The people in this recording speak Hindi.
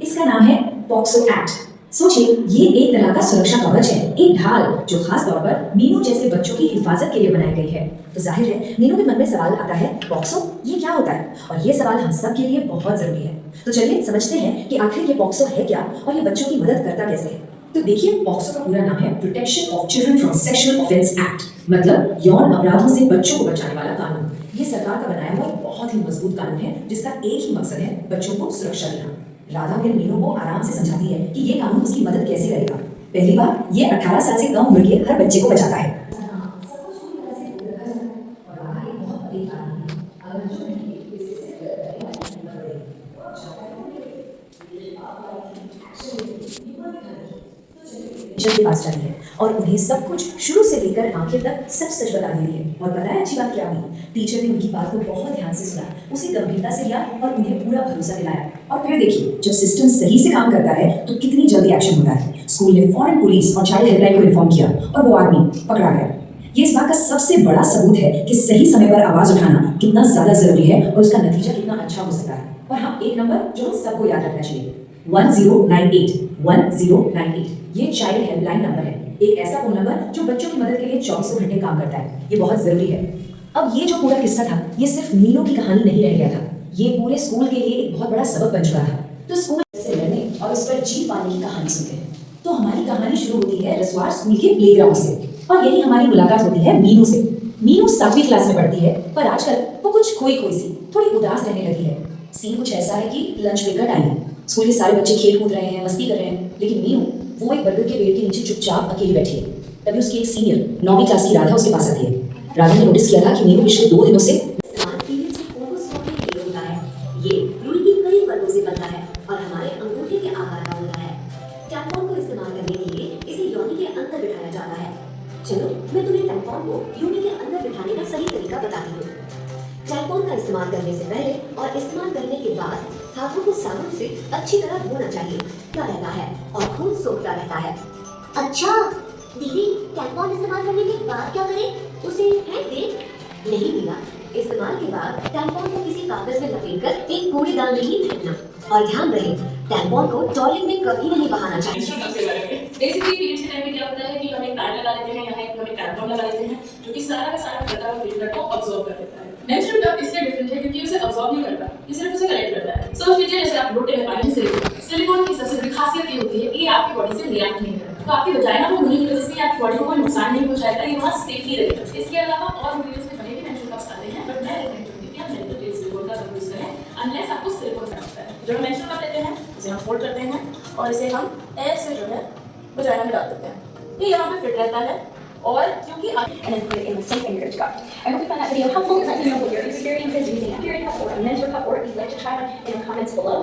इसका नाम है पॉक्सो एक्ट। सोचिए, ये एक तरह का सुरक्षा कवच है, एक ढाल जो खास तौर पर मीनू जैसे बच्चों की हिफाजत के लिए बनाई गई है। तो जाहिर है मीनू के मन में सवाल आता है, पॉक्सो ये क्या होता है? और ये सवाल हम सब के लिए बहुत जरूरी है। तो चलिए समझते हैं कि आखिर ये पॉक्सो है क्या और ये बच्चों की मदद करता कैसे है। तो देखिए, पॉक्सो का पूरा नाम है protection of children from sexual offence act, मतलब यौन अपराधों से बच्चों को बचाने वाला कानून। ये सरकार का बनाया हुआ एक बहुत ही मजबूत कानून है जिसका एक ही मकसद है, बच्चों को सुरक्षा देना। राधा फिर मीनू को आराम से समझाती है कि ये कानून उसकी मदद कैसे करेगा। पहली बार, ये 18 साल से कम उम्र के हर बच्चे को बचाता है। टीचर के पास जाती है और उन्हें सब कुछ शुरू से लेकर आखिर तक सच सच बता देती है। और पता है अच्छी बात क्या हुई? टीचर ने उनकी बात को बहुत ध्यान से सुना, उसे गंभीरता से लिया और उन्हें पूरा भरोसा दिलाया। और फिर देखिए, जब सिस्टम सही से काम करता है तो कितनी जल्दी एक्शन होता है। स्कूल ने फौरन पुलिस और चाइल्ड हेल्पलाइन को इन्फॉर्म किया और वो आदमी पकड़ा गया। ये इस बात का सबसे बड़ा सबूत है कि सही समय पर आवाज उठाना कितना ज्यादा जरूरी है और उसका नतीजा कितना अच्छा हो सकता है। और हाँ, एक नंबर जो हम सबको याद रखना चाहिए, 1098 1098। ये चाइल्ड हेल्पलाइन नंबर है, एक ऐसा फोन नंबर जो बच्चों की मदद के लिए 24 घंटे काम करता है। ये बहुत जरूरी है। अब ये जो पूरा किस्सा था, ये सिर्फ मीनू की कहानी नहीं रह गया था, ये पूरे स्कूल के लिए एक बहुत बड़ा सबक बन चुका था। तो स्कूल से लड़ने और उस पर जीत पाने की कहानी सुनते हैं। तो हमारी कहानी शुरू होती है रसवाड़ स्कूल के प्लेग्राउंड से और यही हमारी मुलाकात होती है मीनू से। मीनू 7वीं क्लास में पढ़ती है, पर आजकल वो कुछ खोई खोई सी, थोड़ी उदास रहने लगी है। सीन कुछ ऐसा है कि लंच ब्रेक का टाइम है, स्कूल के सारे बच्चे खेल कूद रहे हैं, मस्ती कर रहे हैं, लेकिन मीनू वो एक बरगद के पेड़ के नीचे चुपचाप अकेली बैठी है। तभी उसकी एक सीनियर 9वीं क्लास की राधा उसके पास आती है। राधा ने नोटिस किया था कि मीनू पिछले 2 दिनों से ये रुई की कई परतों से बनता है और हमारे अंगूठे के आकार का होता है। टैम्पॉन को इस्तेमाल करने के लिए इसे योनि के अंदर बिठाया जाता है। चलो मैं तुम्हें टैम्पॉन को योनि के अंदर बिठाने का सही तरीका बताती हूँ। टैम्पॉन का इस्तेमाल करने से पहले और इस्तेमाल करने के बाद हाथों को साबुन से अच्छी तरह धोना चाहिए। क्या रहता है और खून सोखता रहता है। अच्छा दीदी, टैम्पॉन इस्तेमाल करने के बाद क्या करें? उसे फेंक दें? नहीं मिला, इस्तेमाल के बाद टैम्पॉन को किसी कागज में लपेटकर एक कूड़ेदान में ही फेंकना। और ध्यान रहे, टैम्पॉन को टॉयलेट में कभी नहीं बहाना चाहिए। बेसिकली पीरियड्स के टाइम पे क्या होता है कि हम एक पैड लगा लेते हैं, यहाँ एक हम एक टैम्पॉन लगा लेते हैं, जो कि सारा का सारा ब्लड और ब्लड को अब्सॉर्ब कर लेता है। मेंस्ट्रुअल कप इसलिए डिफरेंट है क्योंकि उसे अब्सॉर्ब नहीं करता, ये सिर्फ उसे कलेक्ट करता है। समझ लीजिए जैसे आप लोटे में पानी से सिलिकॉन की सबसे बड़ी खासियत ये होती है कि ये आपकी बॉडी से रिएक्ट नहीं करता, तो आपकी वजाइना में होने की वजह से आपकी बॉडी को कोई नुकसान नहीं पहुंचाएगा, ये वहाँ सेफली रहेगा। इसके अलावा और मटेरियल्स से बने भी मेंस्ट्रुअल कप्स आते हैं, बट मैं रेकमेंड करती हूँ कि आप मेडिकल ग्रेड सिलिकॉन का यूज करें, अनलेस आपको सिलिकॉन से लगता है। जो हम मेंस्ट्रुअल कप लेते हैं उसे हम फोल्ड करते हैं और इसे हम एयर से जो है वजाइना में डाल देते हैं, ये यहाँ पे फिट रहता है। और क्योंकि and then put it in a safe and enriched cup. I hope you found that video helpful. Let me know what your experience is using a period cup or a menstrual cup, or if you'd like to try one in the comments below.